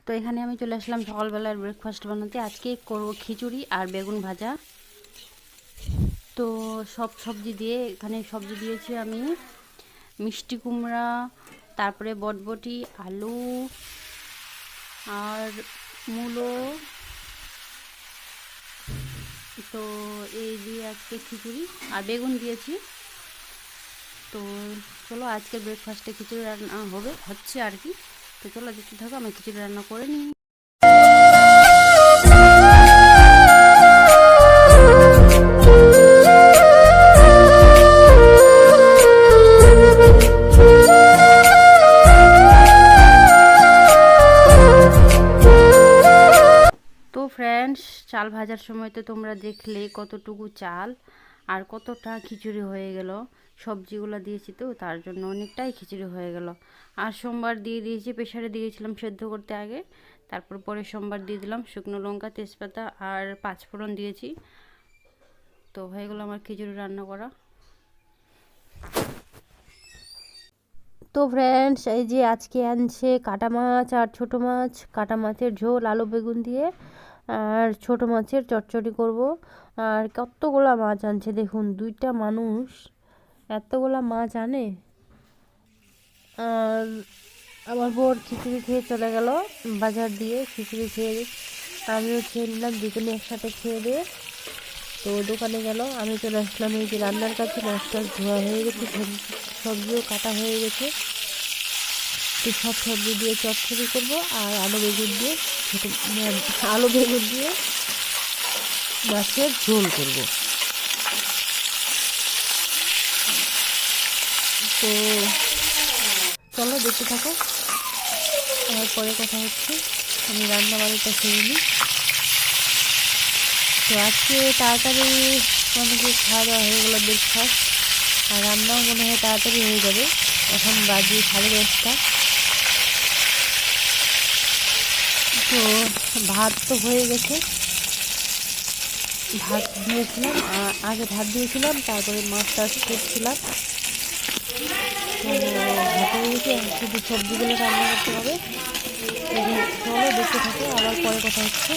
তো এখানে আমি চলে আসলাম সকালবেলার ব্রেকফাস্ট বানাতে। আজকে করব খিচুড়ি আর বেগুন ভাজা। তো সব সবজি দিয়ে, এখানে সবজি দিয়েছি আমি মিষ্টি কুমড়া, তারপরে বটবটি, আলু আর মূলো। তো এই দিয়ে আজকে খিচুড়ি আর বেগুন দিয়েছি। তো চলো আজকের ব্রেকফাস্টে খিচুড়ি রান্না হচ্ছে আর কি। তো চলো দেখতে থাকো, আমি খিচুড়ি রান্না করে নিই। তো ফ্রেন্ডস, চাল ভাজার সময় তো তোমরা দেখলে কতটুকু চাল আর কতটা খিচুড়ি হয়ে গেল। সবজিগুলো দিয়েছি তো তার জন্য অনেকটাই খিচুড়ি হয়ে গেল। আর সোমবার দিয়ে দিয়েছি, প্রেশারে দিয়েছিলাম সেদ্ধ করতে আগে, তারপর পরে সোমবার দিয়ে দিলাম শুকনো লঙ্কা, তেজপাতা আর পাঁচফোড়ন দিয়েছি। তো হয়ে গেল আমার খিচুড়ি রান্না করা। তো ফ্রেন্ডস, এই যে আজকে আনছে কাটা মাছ আর ছোট মাছ। কাটা মাছের ঝোল আলু বেগুন দিয়ে, আর ছোট মাছের চচ্চড়ি করব। আর কতগুলা মাছ আনছে দেখুন, দুইটা মানুষ এতগুলা মাছ আনে। আর আমার বর খিচুড়ি খেয়ে চলে গেল, বাজার দিয়ে খিচুড়ি খেয়ে আমিও খেয়ে নিলাম, দুজনে একসাথে খেয়ে দিয়ে তো দোকানে গেল। আমি চলে আসলাম এই যে রান্নার কাছে। মাছ টাছ ধোয়া হয়ে গেছে, সবজিও কাটা হয়ে গেছে। তো সব সবজি দিয়ে চচ্চড়ি করবো আর আলু বেগুন দিয়ে আলু বেগুন দিয়ে মাছের ঝোল করব। তো চলো দেখতে থাকো, আর পরে কথা হচ্ছে। আমি রান্না বাড়িটা সেরে নিই। তো আজকে তাড়াতাড়ি অনেকে খাওয়া দাওয়া হয়ে গেলো ব্রেকফাস্ট, আর রান্নাও মনে হয় তাড়াতাড়ি হয়ে যাবে। এখন বাজে 10:30। তো ভাত তো হয়ে গেছে, ভাত দিয়েছিলাম আগে, ভাত দিয়েছিলাম, তারপরে মাছ টাছ করছিলাম। তো ভাত হয়ে গেছে, শুধু সবজিগুলো রান্না করতে হবে। চলো দেখতে থাকো, আবার পরে কথা হচ্ছে।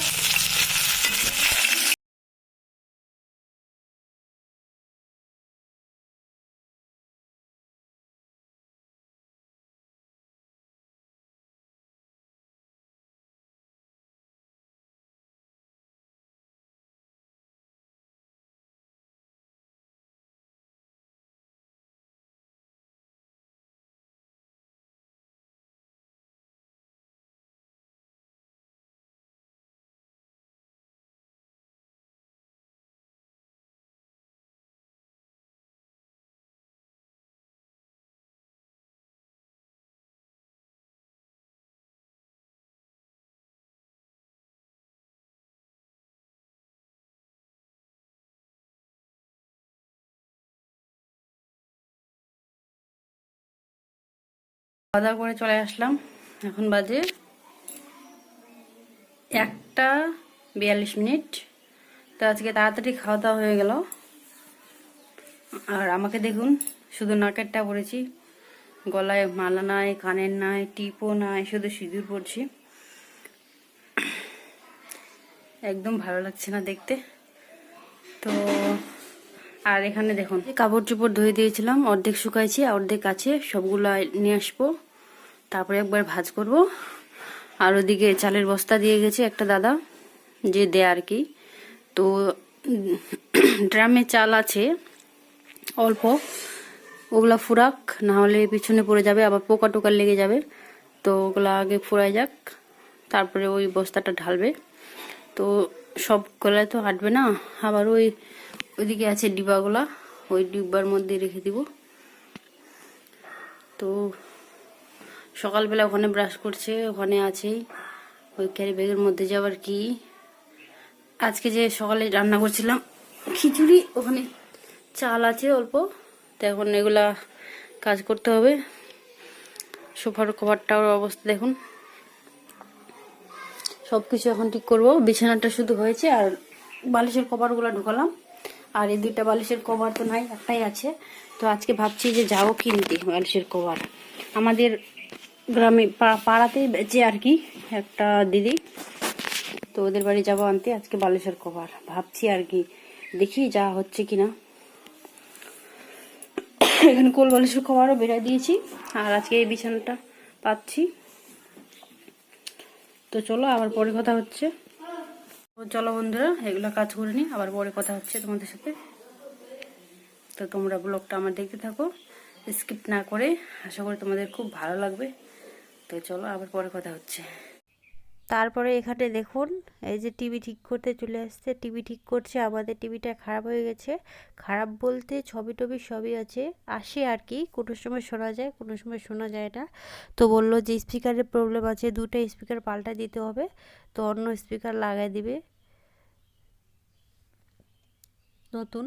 খাওয়া দাওয়া করে চলে আসলাম, এখন বাজে 1:42। তো আজকে তাড়াতাড়ি খাওয়া দাওয়া হয়ে গেল। আর আমাকে দেখুন, শুধু নাকেরটা পরেছি, গলায় মালা নাই, কানের নাই, টিপও নাই, শুধু সিঁদুর পরছি। একদম ভালো লাগছে না দেখতে। তো আর এখানে দেখুন, কাপড় চোপড় ধুয়ে দিয়েছিলাম, অর্ধেক শুকাইছি আর অর্ধেক আছে, সবগুলো নিয়ে আসবো, তারপরে একবার ভাজ করব। আর ওদিকে চালের বস্তা দিয়ে গেছে একটা দাদা, যে দেয় আর কি। তো ড্রামে চাল আছে অল্প, ওগুলা ফুরাক, না হলে পিছনে পড়ে যাবে, আবার পোকা টোকা লেগে যাবে। তো ওগুলা আগে ফুরাই যাক, তারপরে ওই বস্তাটা ঢালবে। তো সব গলায় তো আটবে না, আবার ওইদিকে আছে ডিবাগুলা, ওই ডিব্বার মধ্যে রেখে দিব। তো সকালবেলা ওখানে ব্রাশ করছে, ওখানে আছেই ওই ক্যারি ব্যাগের মধ্যে যাবার কি। আজকে যে সকালে রান্না করছিলাম খিচুড়ি, ওখানে চাল আছে অল্প, তো এখন এগুলা কাজ করতে হবে। সোফার কভারটার অবস্থা দেখুন, সবকিছু এখন ঠিক করব। বিছানাটা শুধু হয়েছে, আর বালিশের কভারগুলো ঢুকালাম। আর এই দুইটা বালিশের কভার তো নাই, একটাই আছে। তো আজকে ভাবছি যে যাবো কিনতে বালিশের কভার। আমাদের গ্রামে পাড়াতেই বেঁচে আর কি একটা দিদি, তো ওদের বাড়ি যাবো আনতে আজকে বালিশের কভার। ভাবছি আর কি, দেখি যা হচ্ছে কিনা। এখানে কোল বালিশের কভারও বেড়ে দিয়েছি, আর আজকে এই বিছানাটা পাচ্ছি। তো চলো আবার পরে কথা হচ্ছে। চলো বন্ধুরা, এগুলো কাজ করে নি, আবার পরে কথা হচ্ছে তোমাদের সাথে। তো তোমরা ব্লগটা আমার দেখতে থাকো, স্কিপ না করে। আশা করি তোমাদের খুব ভালো লাগবে। তো চলো আবার পরে কথা হচ্ছে। তারপরে এখানে দেখুন, এই যে টিভি ঠিক করতে চলে আসছে, টিভি ঠিক করছে। আমাদের টিভিটা খারাপ হয়ে গেছে। খারাপ বলতে ছবি টবি সবই আছে, আসে আর কি, কোনো সময় শোনা যায়, কোনো সময় শোনা যায় না। তো বললো যে স্পিকারের প্রবলেম আছে, দুটো স্পিকার পাল্টা দিতে হবে, তো অন্য স্পিকার লাগাই দিবে নতুন।